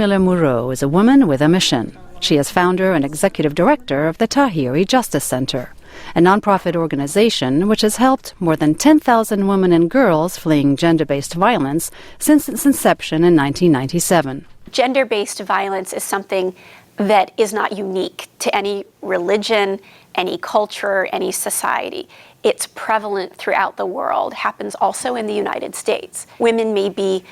Miller-Muro is a woman with a mission. She is founder and executive director of the Tahiri Justice Center, a nonprofit organization which has helped more than 10,000 women and girls fleeing gender-based violence since its inception in 1997. Gender-based violence is something that is not unique to any religion, any culture, any society. It's prevalent throughout the world, happens also in the United States. Women may be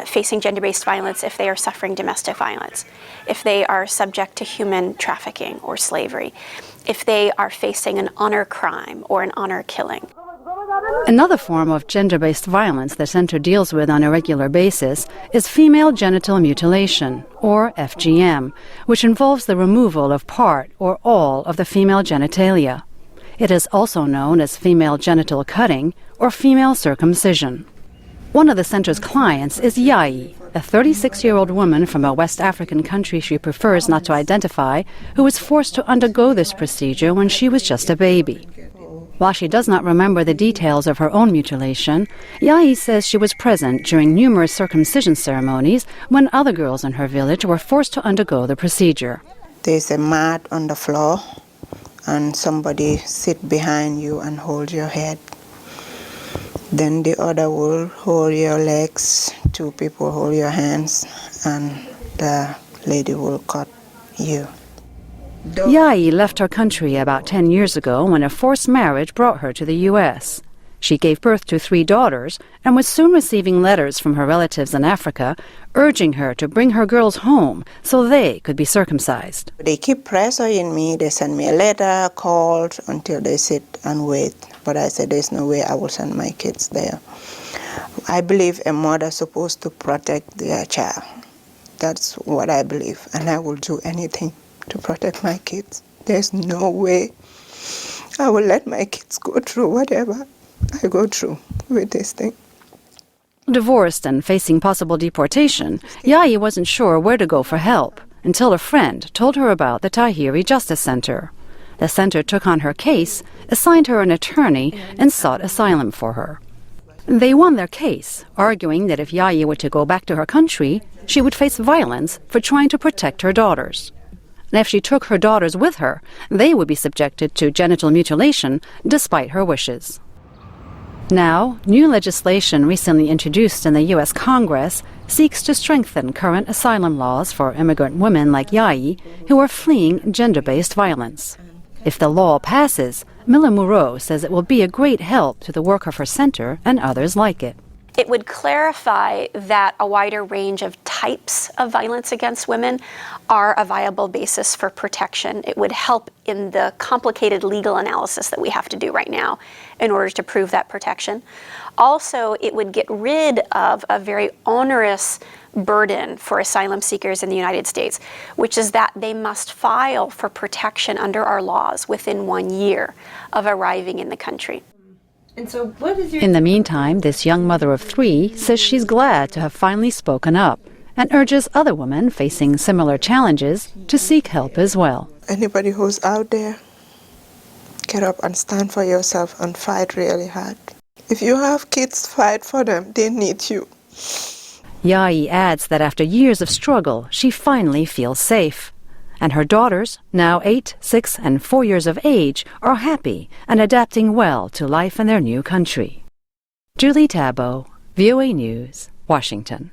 facing gender-based violence if they are suffering domestic violence, if they are subject to human trafficking or slavery, if they are facing an honor crime or an honor killing. Another form of gender-based violence the center deals with on a regular basis is female genital mutilation, or FGM, which involves the removal of part or all of the female genitalia. It is also known as female genital cutting or female circumcision. One of the center's clients is Yai, a 36-year-old woman from a West African country she prefers not to identify, who was forced to undergo this procedure when she was just a baby. While she does not remember the details of her own mutilation, Yai says she was present during numerous circumcision ceremonies when other girls in her village were forced to undergo the procedure. There's a mat on the floor, and somebody sit behind you and hold your head. Then the other will hold your legs, two people hold your hands, and the lady will cut you. Yai left her country about 10 years ago when a forced marriage brought her to the U.S. She gave birth to 3 daughters and was soon receiving letters from her relatives in Africa urging her to bring her girls home so they could be circumcised. They keep pressuring me. They send me a letter, called until they sit and wait. But I said, there's no way I will send my kids there. I believe a mother is supposed to protect their child. That's what I believe, and I will do anything to protect my kids. There's no way I will let my kids go through whatever I go through with this thing. Divorced and facing possible deportation, Yai wasn't sure where to go for help until a friend told her about the Tahiri Justice Center. The center took on her case, assigned her an attorney, and sought asylum for her. They won their case, arguing that if Yai were to go back to her country, she would face violence for trying to protect her daughters. And if she took her daughters with her, they would be subjected to genital mutilation despite her wishes. Now, new legislation recently introduced in the U.S. Congress seeks to strengthen current asylum laws for immigrant women like Yai who are fleeing gender-based violence. If the law passes, Miller-Muro says it will be a great help to the work of her center and others like it. It would clarify that a wider range of types of violence against women are a viable basis for protection. It would help in the complicated legal analysis that we have to do right now in order to prove that protection. Also, it would get rid of a very onerous burden for asylum seekers in the United States, which is that they must file for protection under our laws within 1 year of arriving in the country. And so what is your... In the meantime, this young mother of 3 says she's glad to have finally spoken up and urges other women facing similar challenges to seek help as well. Anybody who's out there, get up and stand for yourself and fight really hard. If you have kids, fight for them. They need you. Yai adds that after years of struggle, she finally feels safe. And her daughters, now 8, 6, and 4 years of age, are happy and adapting well to life in their new country. Julie Tabo, VOA News, Washington.